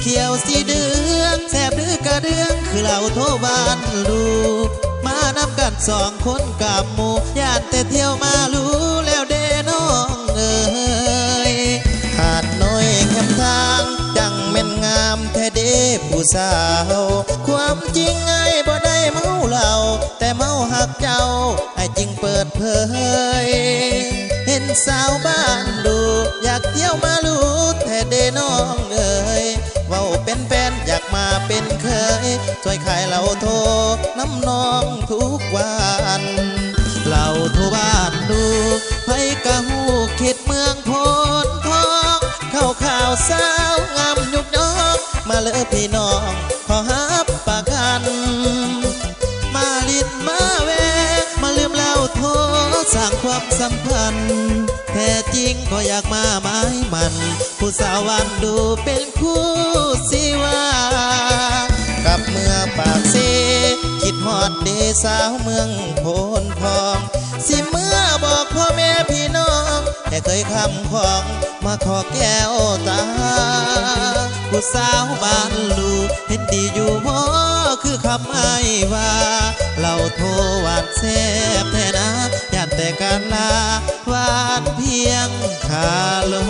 เขียวสีเดืองแสบหรือกระเดืองคือเราโทบ้านลูกมานำกันสองคนกับหมู่ย่านแต่เที่ยวมารู้แล้วเด้น้องเอ๋ยขาดน้อยแคมทางจังแม่นงามแท้เด้ผู้สาวความจริงไอ้บ่ได้เมาเหล้าแต่เมาหักเจ้าไอ้จริงเปิดเผยเห็นสาวบ้านดูอยากเที่ยวมารู้แท้เด้น้องเอ๋ยเว้าเป็นแฟนอยากมาเป็นเคยช่วยขายเหล้าโทน้ำนองทุกวันเหล้าโทบ้านดูไผกะหูเขตเมืองโพนทองเข้าข่าวสาวงามยุกยอกมาเลยพี่น้องขอฮับปากกันมาลิ้นมาแวมาลืมเหล้าโทสร้างความสัมพันธ์แท้จริงก็อยากมาไม้มันผู้สาววันดูเป็นคู่สิว่ากับเมื่อปากเสคิดฮอดเดสาวเมืองโพนทองสิเมื่อบอกพ่อแม่พี่น้องแต่เคยคำของมาขอแก้วตาผู้สาวบ้านลูกเห็นดีอยู่บ่คือคำอ้ายว่าเราโทรหวานแซ่บแท้นะอยากแต่การลาหวานเพียงคาลม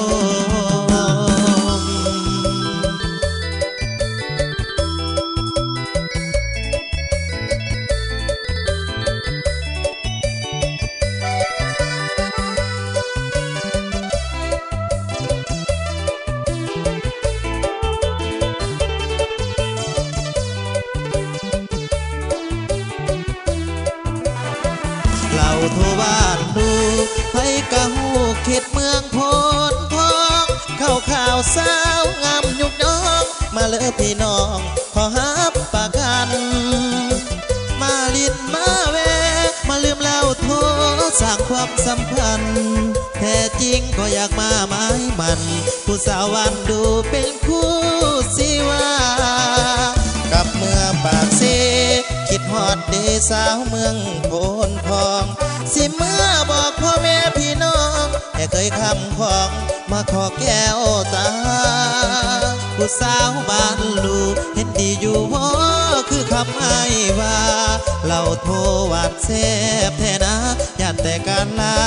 เราโทรบ้านดูไผกะหูเขตเมืองโพนทองเข้าข่าวสาวงามยุกน้องมาเลยพี่น้องขอฮับปากกันมาลิ้นมาแวมาลืมเหล้าโทสร้างความสัมพันธ์แท้จริงก็อยากมาไม้มันผู้สาววันดูเป็นคู่สิว่ากับเมื่อปากเสคิดฮอดเดสาวเมืองโพนทองสิเมื่อบอกพ่อแม่พี่น้องแต่เคยคำของมาขอแก้วตาผู้สาวบ้านลูกเห็นดีอยู่บ่คือคำอ้ายว่าเราโทรหวานแซ่บแท้นะอยากแต่การลา